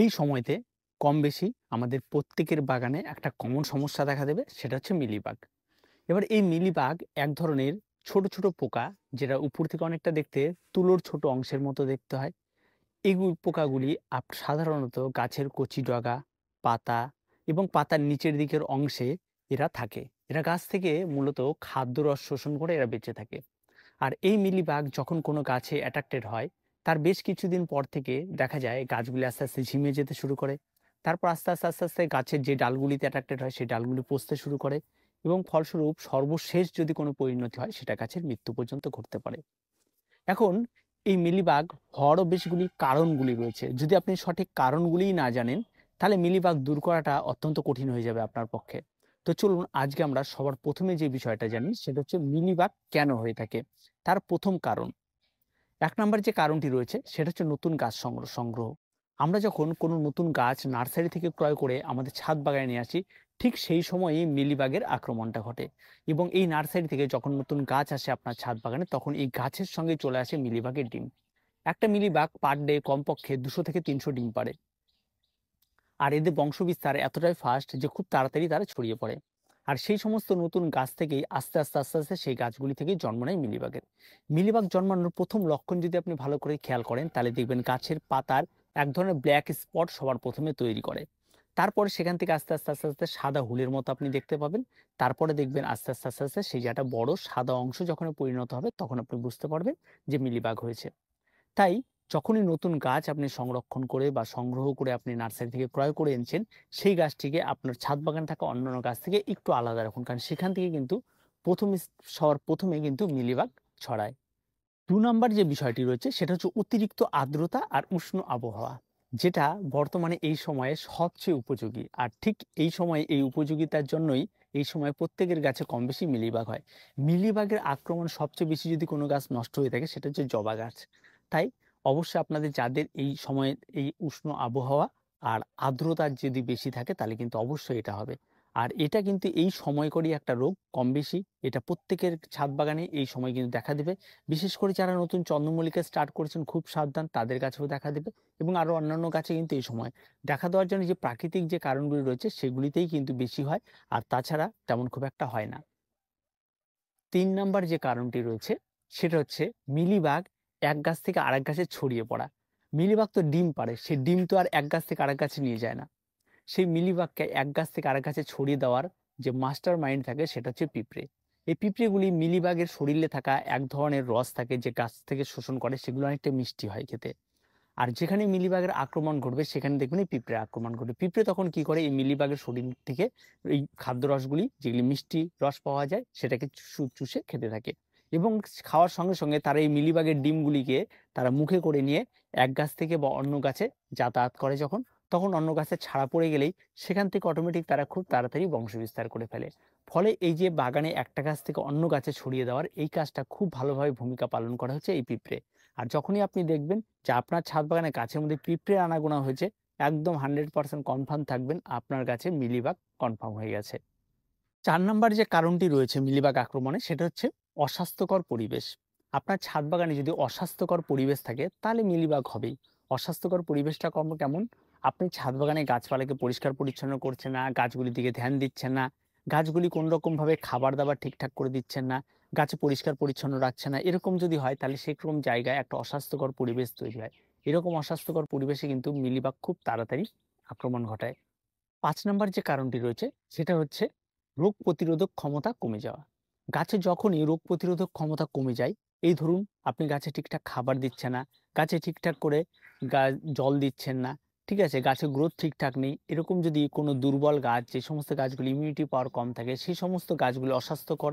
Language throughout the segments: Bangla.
এই সময়তে কম বেশি আমাদের প্রত্যেকের বাগানে একটা কমন সমস্যা দেখা দেবে, সেটা হচ্ছে মিলিবাগ। এবার এই মিলিবাগ এক ধরনের ছোট ছোট পোকা, যেটা উপর থেকে অনেকটা দেখতে তুলোর ছোট অংশের মতো দেখতে হয়। এই পোকাগুলি সাধারণত গাছের কচি ডগা, পাতা এবং পাতার নিচের দিকের অংশে এরা থাকে। এরা গাছ থেকে মূলত খাদ্য রস শোষণ করে এরা বেঁচে থাকে। আর এই মিলিবাগ যখন কোনো গাছে অ্যাট্রাক্টেড হয়, তার বেশ কিছুদিন পর থেকে দেখা যায় গাছগুলি আস্তে আস্তে ঝিমিয়ে যেতে শুরু করে। তারপর আস্তে আস্তে আস্তে আস্তে গাছের যে ডালগুলিতে অ্যাট্রাক্টেড হয় সেই ডালগুলি পচতে শুরু করে, এবং ফলস্বরূপ সর্বশেষ যদি কোনো পরিণতি হয় সেটা গাছের মৃত্যু পর্যন্ত ঘটতে পারে। এখন এই মিলিবাগ হওয়ারও বেশগুলি কারণগুলি রয়েছে। যদি আপনি সঠিক কারণগুলিই না জানেন, তাহলে মিলিবাগ দূর করাটা অত্যন্ত কঠিন হয়ে যাবে আপনার পক্ষে। তো চলুন আজকে আমরা সবার প্রথমে যে বিষয়টা জানি সেটা হচ্ছে মিলিবাগ কেন হয়ে থাকে। তার প্রথম কারণ, এক নম্বর যে কারণটি রয়েছে সেটা হচ্ছে নতুন গাছ সংগ্রহ। আমরা যখন কোনো নতুন গাছ নার্সারি থেকে ক্রয় করে আমাদের ছাদ বাগানে নিয়ে আসি, ঠিক সেই সময়ই মিলিবাগের আক্রমণটা ঘটে। এবং এই নার্সারি থেকে যখন নতুন গাছ আসে আপনার ছাদ বাগানে, তখন এই গাছের সঙ্গে চলে আসে মিলিবাগের ডিম। একটা মিলিবাগ পার ডে কমপক্ষে 200 থেকে 300 ডিম পাড়ে। আর এদের বংশবিস্তার এতটাই ফাস্ট যে খুব তাড়াতাড়ি তারা ছড়িয়ে পড়ে। আর সেই সমস্ত নতুন গাছ থেকেই আস্তে আস্তে আস্তে আস্তে সেই গাছগুলি থেকেই জন্ম নেয় মিলিবাগের। মিলিবাগ জন্মানোর প্রথম লক্ষণ যদি আপনি ভালো করে খেয়াল করেন, তাহলে দেখবেন গাছের পাতার এক ধরনের ব্ল্যাক স্পট সবার প্রথমে তৈরি করে। তারপরে সেখান থেকে আস্তে আস্তে আস্তে আস্তে সাদা হুলের মতো আপনি দেখতে পাবেন। তারপরে দেখবেন আস্তে আস্তে আস্তে আস্তে সেই যে একটা বড় সাদা অংশ যখন পরিণত হবে, তখন আপনি বুঝতে পারবেন যে মিলিবাগ হয়েছে। তাই যখনই নতুন গাছ আপনি সংরক্ষণ করে বা সংগ্রহ করে আপনি নার্সারি থেকে ক্রয় করে এনেছেন, সেই গাছটিকে আপনার ছাদ বাগানে থাকা অন্যান্য গাছ থেকে একটু আলাদা রাখুন, কারণ সেখান থেকে কিন্তু প্রথম সবার প্রথমে কিন্তু মিলিবাগ ছড়ায়। ২ নম্বর যে বিষয়টি রয়েছে সেটা হচ্ছে অতিরিক্ত আর্দ্রতা আর উষ্ণ আবহাওয়া, যেটা বর্তমানে এই সময়ে সবচেয়ে উপযোগী। আর ঠিক এই সময়ে এই উপযোগিতার জন্যই এই সময় প্রত্যেকের গাছে কম বেশি মিলিবাগ হয়। মিলিবাগের আক্রমণ সবচেয়ে বেশি যদি কোনো গাছ নষ্ট হয়ে থাকে, সেটা হচ্ছে জবা গাছ। তাই অবশ্যই আপনাদের যাদের এই সময়ে এই উষ্ণ আবহাওয়া আর আর্দ্রতা যদি বেশি থাকে, তাহলে কিন্তু অবশ্যই এটা হবে। আর এটা কিন্তু এই সময়করই একটা রোগ, কম বেশি এটা প্রত্যেকের ছাদ বাগানে এই সময় কিন্তু দেখা দেবে। বিশেষ করে যারা নতুন চন্দ্রমল্লিকা স্টার্ট করেছেন, খুব সাবধান, তাদের কাছেও দেখা দেবে। এবং আরো অন্যান্য গাছে কিন্তু এই সময় দেখা দেওয়ার জন্য যে প্রাকৃতিক যে কারণগুলি রয়েছে সেগুলিতেই কিন্তু বেশি হয়। আর তাছাড়া তেমন খুব একটা হয় না। ৩ নাম্বার যে কারণটি রয়েছে সেটা হচ্ছে মিলিবাগ এক গাছ থেকে আরেক গাছে ছড়িয়ে পড়া। মিলিবাগ তো ডিম পাড়ে, সে ডিম তো আর এক গাছ থেকে আরেক গাছে নিয়ে যায় না। সেই মিলিবাগকে এক গাছ থেকে আরেক গাছে ছড়িয়ে দেওয়ার যে মাস্টার মাইন্ড থাকে সেটা হচ্ছে পিঁপড়ে। এই পিঁপড়েগুলি মিলিবাগের শরীরে থাকা এক ধরনের রস থাকে যে গাছ থেকে শোষণ করে, সেগুলো অনেকটা মিষ্টি হয় খেতে। আর যেখানে মিলিবাগের আক্রমণ ঘটবে সেখানে দেখবেন এই পিঁপড়ে আক্রমণ ঘটবে। পিঁপড়ে তখন কি করে, এই মিলিবাগের শরীর থেকে এই খাদ্য রসগুলি, যেগুলি মিষ্টি রস পাওয়া যায়, সেটাকে চুষে খেতে থাকে। এবং খাওয়ার সঙ্গে সঙ্গে তারা এই মিলিবাগের ডিমগুলিকে তারা মুখে করে নিয়ে এক গাছ থেকে বা অন্য গাছে যাতায়াত করে যখন, তখন অন্য গাছে ছাড়া পড়ে গেলেই সেখান থেকে অটোমেটিক তারা খুব তাড়াতাড়ি বংশবিস্তার করে ফেলে। ফলে এই যে বাগানে একটা গাছ থেকে অন্য গাছে ছড়িয়ে দেওয়ার এই কাজটা খুব ভালোভাবে ভূমিকা পালন করা হচ্ছে এই পিঁপড়ে। আর যখনই আপনি দেখবেন যে আপনার ছাদ বাগানে গাছের মধ্যে পিঁপড়ে আনাগোনা হয়েছে, একদম 100% কনফার্ম থাকবেন আপনার গাছে মিলিবাগ কনফার্ম হয়ে গেছে। ৪ নাম্বার যে কারণটি রয়েছে মিলিবাগ আক্রমণে সেটা হচ্ছে অস্বাস্থ্যকর পরিবেশ। আপনার ছাদ বাগানে যদি অস্বাস্থ্যকর পরিবেশ থাকে, তাহলে মিলিবাগ হবেই। অস্বাস্থ্যকর পরিবেশটা কেমন? আপনি ছাদ বাগানে গাছপালাকে পরিষ্কার পরিচ্ছন্ন করছেন না, গাছগুলির দিকে ধ্যান দিচ্ছেন না, গাছগুলি কোন রকম ভাবে খাবার দাবার ঠিকঠাক করে দিচ্ছেন না, গাছে পরিষ্কার পরিচ্ছন্ন রাখছেন না, এরকম যদি হয় তাহলে সেরকম জায়গায় একটা অস্বাস্থ্যকর পরিবেশ তৈরি হয়। এরকম অস্বাস্থ্যকর পরিবেশে কিন্তু মিলিবাগ খুব তাড়াতাড়ি আক্রমণ ঘটায়। ৫ নাম্বার যে কারণটি রয়েছে সেটা হচ্ছে রোগ প্রতিরোধক ক্ষমতা কমে যাওয়া। গাছে যখনই রোগ প্রতিরোধক ক্ষমতা কমে যায়, এই ধরুন আপনি গাছে ঠিকঠাক খাবার দিচ্ছেন না, গাছে ঠিকঠাক করে জল দিচ্ছেন না, ঠিক আছে, গাছের গ্রোথ ঠিকঠাক নেই, এরকম যদি কোনো দুর্বল গাছ, যে সমস্ত গাছগুলি ইমিউনিটি পাওয়ার কম থাকে, সেই সমস্ত গাছগুলি অস্বাস্থ্যকর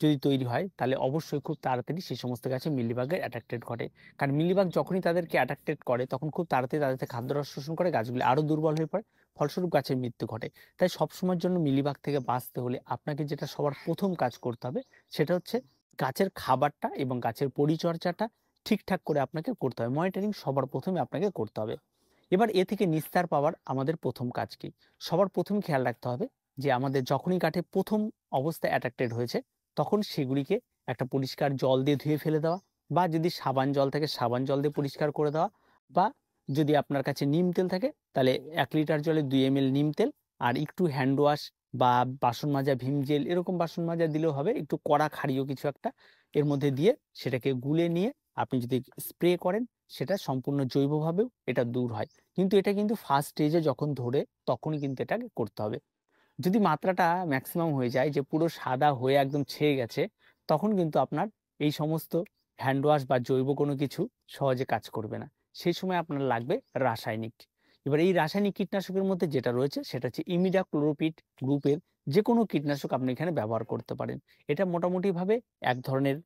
যদি তৈরি হয়, তাহলে অবশ্যই খুব তাড়াতাড়ি সেই সমস্ত গাছে মিলিবাগের অ্যাট্রাক্টেড ঘটে। কারণ মিলিবাগ যখনই তাদেরকে অ্যাট্রাক্টেড করে, তখন খুব তাড়াতাড়ি তাদের থেকে খাদ্যরস শোষণ করে গাছগুলি আরও দুর্বল হয়ে পড়ে, ফলস্বরূপ গাছের মৃত্যু ঘটে। তাই সবসময়ের জন্য মিলিবাগ থেকে বাঁচতে হলে আপনাকে যেটা সবার প্রথম কাজ করতে হবে সেটা হচ্ছে গাছের খাবারটা এবং গাছের পরিচর্যাটা ঠিকঠাক করে আপনাকে করতে হবে। মনিটরিং সবার প্রথমে আপনাকে করতে হবে। এবার এ থেকে নিস্তার পাওয়ার আমাদের প্রথম কাজ কি? সবার প্রথম খেয়াল রাখতে হবে যে আমাদের যখনই কাঠে প্রথম অবস্থায় অ্যাট্রাক্টেড হয়েছে, তখন সেগুলিকে একটা পরিষ্কার জল দিয়ে ধুয়ে ফেলে দেওয়া, বা যদি সাবান জল থাকে সাবান জল দিয়ে পরিষ্কার করে দেওয়া, বা যদি আপনার কাছে নিম তেল থাকে তাহলে 1 লিটার জলে 2 ml নিম তেল আর একটু হ্যান্ড ওয়াশ বা বাসন মাজা ভীম জেল এরকম বাসন মাজা দিলেও হবে, একটু কড়া ক্ষারীয় কিছু একটা এর মধ্যে দিয়ে সেটাকে গুলে নিয়ে আপনি যদি স্প্রে করেন সেটা সম্পূর্ণ জৈবভাবেও এটা দূর হয়। কিন্তু এটা কিন্তু ফার্স্ট স্টেজে যখন ধরে তখনই কিন্তু এটাকে করতে হবে। যদি মাত্রাটা ম্যাক্সিমাম হয়ে যায় যে পুরো সাদা হয়ে একদম ছেয়ে গেছে, তখন কিন্তু আপনার এই সমস্ত হ্যান্ড ওয়াশ বা জৈব কোনো কিছু সহজে কাজ করবে না। সেই সময় আপনার লাগবে রাসায়নিক। এবার এই রাসায়নিক কীটনাশকের মধ্যে যেটা রয়েছে সেটা হচ্ছে ইমিডাক্লোপিড গ্রুপের যে কোনো কীটনাশক আপনি এখানে ব্যবহার করতে পারেন। এটা মোটামুটিভাবে এক ধরনের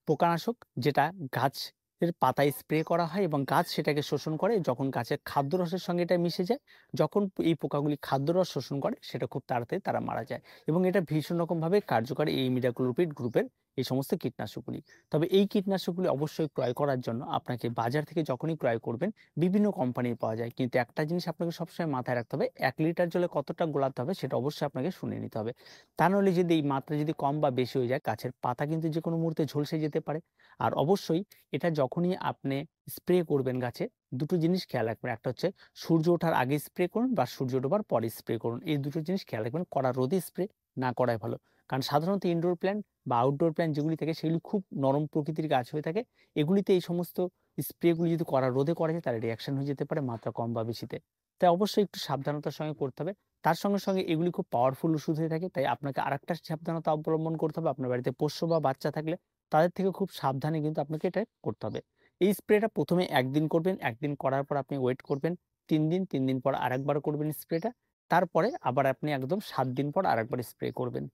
পোকানাশক যেটা গাছের পাতায় স্প্রে করা হয় এবং গাছ সেটাকে শোষণ করে। যখন গাছের খাদ্যরসের সঙ্গে এটা মিশে যায়, যখন এই পোকাগুলি খাদ্যরস শোষণ করে সেটা খুব তাড়াতাড়ি তারা মারা যায় এবং এটা ভীষণ রকমভাবে কার্যকরী এই ইমিডাক্লোপিড গ্রুপের এই সমস্ত কীটনাশকগুলি। তবে এই কীটনাশকগুলি অবশ্যই ক্রয় করার জন্য আপনাকে বাজার থেকে যখনই ক্রয় করবেন বিভিন্ন কোম্পানির পাওয়া যায়, কিন্তু একটা জিনিস আপনাকে সবসময় মাথায় রাখতে হবে 1 লিটার জলে কতটা গোলাতে হবে সেটা অবশ্যই আপনাকে শুনে নিতে হবে। তা নাহলে যদি এই মাত্রা যদি কম বা বেশি হয়ে যায় গাছের পাতা কিন্তু যে কোনো মুহূর্তে ঝলসে যেতে পারে। আর অবশ্যই এটা যখনই আপনি স্প্রে করবেন গাছে, দুটো জিনিস খেয়াল রাখবেন। একটা হচ্ছে সূর্য ওঠার আগে স্প্রে করুন বা সূর্য ডোবার পরে স্প্রে করুন। এই দুটো জিনিস খেয়াল রাখবেন। কড়া রোদে স্প্রে না করাই ভালো। কারণ সাধারণত ইনডোর প্ল্যান্ট বা আউটডোর প্ল্যান্ট যেগুলি থাকে সেগুলি খুব নরম প্রকৃতির গাছ হয়ে থাকে। এগুলিতে এই সমস্ত স্প্রেগুলি যদি কড়া রোদে করা যায় তাহলে রিঅ্যাকশন হয়ে যেতে পারে মাত্রা কম বা বেশিতে। তাই অবশ্যই একটু সাবধানতার সঙ্গে করতে হবে। তার সঙ্গে, সঙ্গে এগুলি খুব পাওয়ারফুল ওষুধ হয়ে থাকে। তাই আপনাকে আরেকটা সাবধানতা অবলম্বন করতে হবে। আপনার বাড়িতে পোষ্য বা বাচ্চা থাকলে তাদের থেকে খুব সাবধানে কিন্তু আপনাকে এটা করতে হবে। এই স্প্রেটা ১ম এ ১ দিন করবেন, ১ দিন করার পর আপনি ওয়েট করবেন ৩ দিন, ৩ দিন পর আরেকবার করবেন স্প্রেটা। তারপরে আবার আপনি একদম ৭ দিন পর আরেকবার স্প্রে করবেন।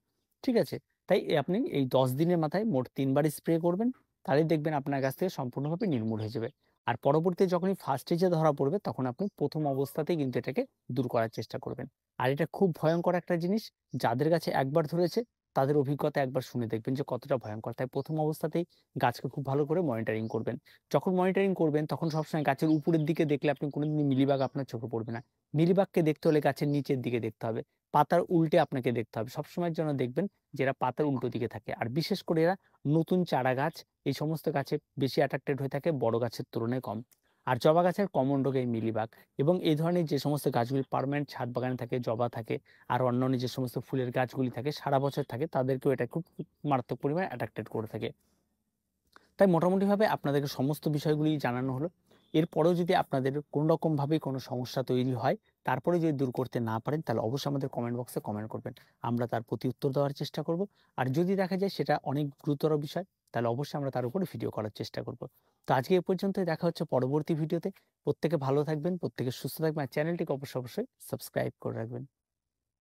ঠিক আছে? তাই আপনি এই ১০ দিনের মাথায় মোট ৩ বার স্প্রে করবেন। তাহলেই দেখবেন আপনার গাছ থেকে সম্পূর্ণভাবে নির্মূল হয়ে যাবে। আর পরবর্তীতে যখনই ফার্স্ট স্টেজে ধরা পড়বে তখন আপনি ১ম অবস্থাতেই কিন্তু এটাকে দূর করার চেষ্টা করবেন। আর এটা খুব ভয়ংকর একটা জিনিস। যাদের গাছে একবার ধরেছে তাদের অভিজ্ঞতা একবার শুনে দেখবেন যে কতটা ভয়ংকর। তাই ১ম অবস্থাতেই গাছকে খুব ভালো করে মনিটরিং করবেন। যখন মনিটরিং করবেন তখন সবসময় গাছের উপরের দিকে দেখলে আপনি কোনোদিনই মিলিবাগ আপনার চোখে পড়বে না। মিলিবাগকে দেখতে হলে গাছের নিচের দিকে দেখতে হবে। পাতার উল্টে আপনাকে দেখতে হবে। সবসময়ের জন্য দেখবেন যে এরা পাতার উল্টো দিকে থাকে। আর বিশেষ করে এরা নতুন চারা গাছ এই সমস্ত গাছে বেশি অ্যাট্রাক্টেড হয়ে থাকে, বড় গাছের তুলনায় কম। আর জবা গাছের কমন রোগ এই মিলিবাগ এবং এই ধরনের যে সমস্ত গাছগুলি পার্মানেন্ট ছাদ বাগানে থাকে, জবা থাকে আর অন্যান্য যে সমস্ত ফুলের গাছগুলি থাকে সারা বছর থাকে তাদেরকেও এটা খুব মারাত্মক পরিমাণে অ্যাট্রাক্টেড করে থাকে। তাই মোটামুটিভাবে আপনাদেরকে সমস্ত বিষয়গুলি জানানো হলো। এরপরেও যদি আপনাদের কোনো রকমভাবে কোনো সমস্যা তৈরি হয়, তারপরে যদি দূর করতে না পারেন তাহলে অবশ্যই আমাদের কমেন্ট বক্সে কমেন্ট করবেন। আমরা তার প্রতি উত্তর দেওয়ার চেষ্টা করব। আর যদি দেখা যায় সেটা অনেক গুরুতর বিষয় তাহলে অবশ্যই আমরা তার উপরে ভিডিও করার চেষ্টা করব। তো আজকে এ পর্যন্তই, দেখা হচ্ছে পরবর্তী ভিডিওতে। প্রত্যেকে ভালো থাকবেন, প্রত্যেকে সুস্থ থাকবেন আর চ্যানেলটিকে অবশ্যই সাবস্ক্রাইব করে রাখবেন।